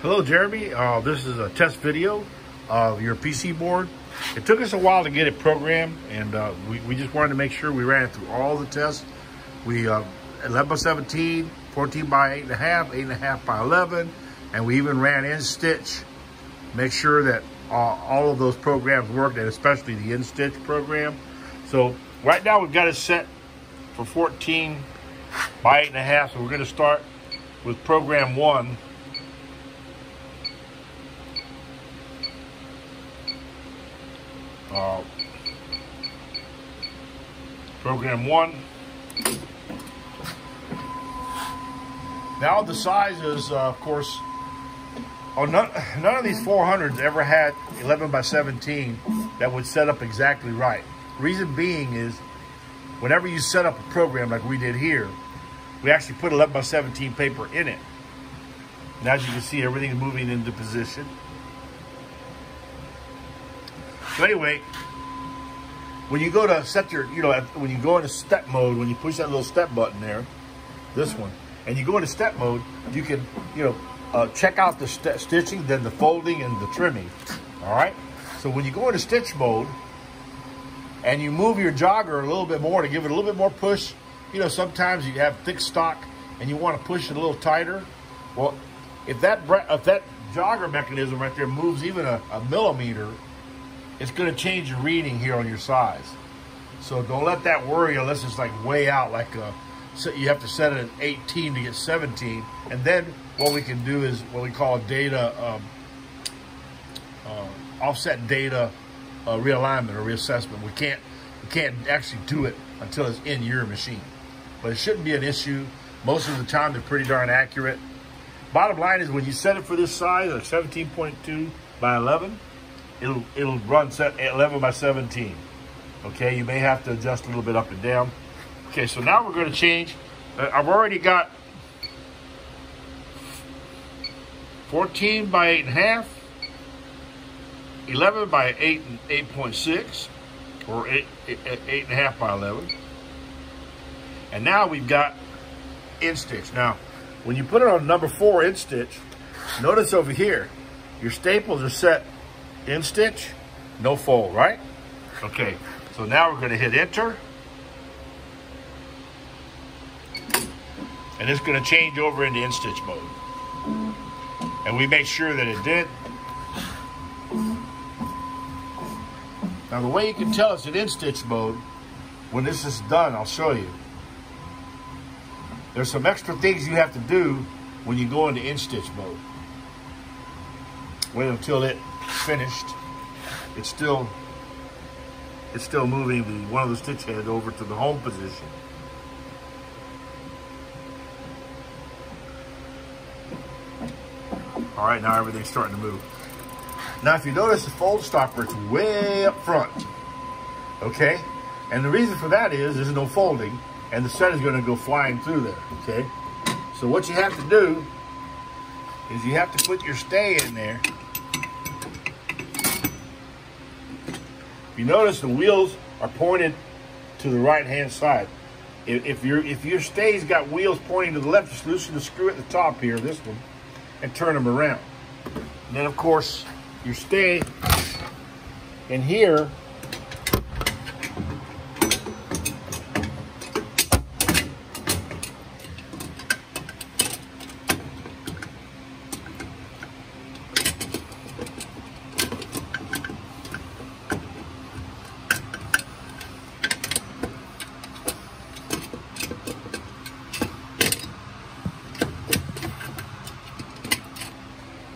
Hello, Jeremy. This is a test video of your PC board. It took us a while to get it programmed, and we just wanted to make sure we ran it through all the tests. We 11 by 17, 14 by 8.5, 8.5 by 11, and we even ran in-stitch. Make sure that all of those programs worked, and especially the in-stitch program. So right now we've got it set for 14 by 8.5, so we're going to start with program 1. Program 1. Now the sizes, of course, none of these 400s ever had 11 by 17 that would set up exactly right. Reason being is, whenever you set up a program like we did here, we actually put 11 by 17 paper in it. And as you can see, everything's moving into position. So anyway, when you go to set your, when you go into step mode, when you push that little step button there, this one, and you go into step mode, you can, check out the stitching, then the folding and the trimming. All right. So when you go into stitch mode and you move your jogger a little bit more to give it a little bit more push, sometimes you have thick stock and you want to push it a little tighter. Well, if that jogger mechanism right there moves even a millimeter, it's going to change your reading here on your size. So don't let that worry unless it's like way out, like so you have to set it at 18 to get 17. And then what we can do is what we call data, offset data realignment or reassessment. We can't actually do it until it's in your machine. But it shouldn't be an issue. Most of the time they're pretty darn accurate. Bottom line is when you set it for this size, like 17.2 by 11, it'll run set 11 by 17. Okay, you may have to adjust a little bit up and down. Okay, so now we're going to change. I've already got 14 by 8.5, 11 by 8.6, or 8.5 by 11. And now we've got in-stitch. Now, when you put it on number 4 in-stitch, notice over here, your staples are set in-stitch, no fold, right? Okay, so now we're going to hit enter. And it's going to change over into in-stitch mode. And we make sure that it did. Now the way you can tell it's in in-stitch mode, when this is done, I'll show you. There's some extra things you have to do when you go into in-stitch mode. Wait until it's finished. It's still moving one of the stitch heads over to the home position. All right, now everything's starting to move. Now, if you notice, the fold stopper is way up front, okay? And the reason for that is there's no folding, and the set is going to go flying through there, okay? So what you have to do is you have to put your stay in there. You notice the wheels are pointed to the right-hand side. If your stay's got wheels pointing to the left, just loosen the screw at the top here, this one, and turn them around. And then, of course, your stay in here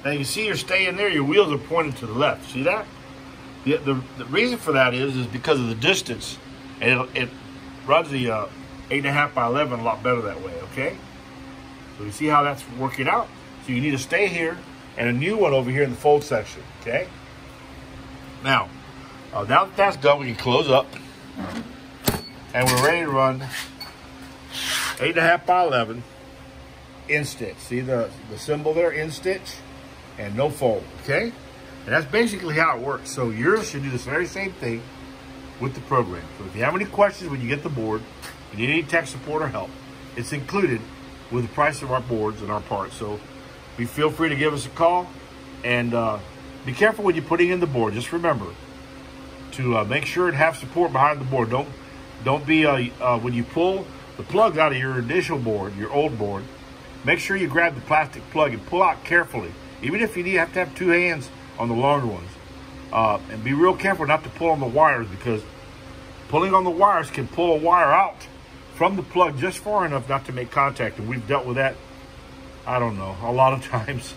now you see your stay in there, your wheels are pointed to the left. See that? The reason for that is because of the distance. And it runs the 8.5 by 11 a lot better that way, okay? So you see how that's working out? So you need to stay here and a new one over here in the fold section, okay? Now that that's done, we can close up. And we're ready to run 8.5 by 11 in-stitch. See the symbol there, in-stitch? And no fold, okay? And that's basically how it works. So yours should do this very same thing with the program. So if you have any questions when you get the board, you need any tech support or help, it's included with the price of our boards and our parts. So feel free to give us a call. And be careful when you're putting in the board. Just remember to make sure it has support behind the board. Don't be when you pull the plug out of your initial board, your old board, make sure you grab the plastic plug and pull out carefully. Even if you have to have 2 hands on the longer ones. And be real careful not to pull on the wires, because pulling on the wires can pull a wire out from the plug just far enough not to make contact. And we've dealt with that, I don't know, a lot of times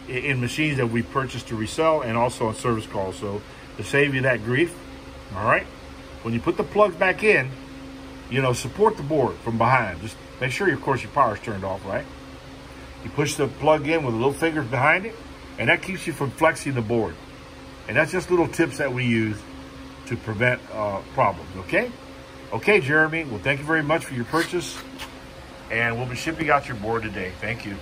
in machines that we purchased to resell and also on service calls. So to save you that grief, all right, when you put the plugs back in, you know, support the board from behind. Just make sure, of course, your power's turned off, right? You push the plug in with the little fingers behind it, and that keeps you from flexing the board. And that's just little tips that we use to prevent problems, okay? Okay, Jeremy, well, thank you very much for your purchase, and we'll be shipping out your board today. Thank you.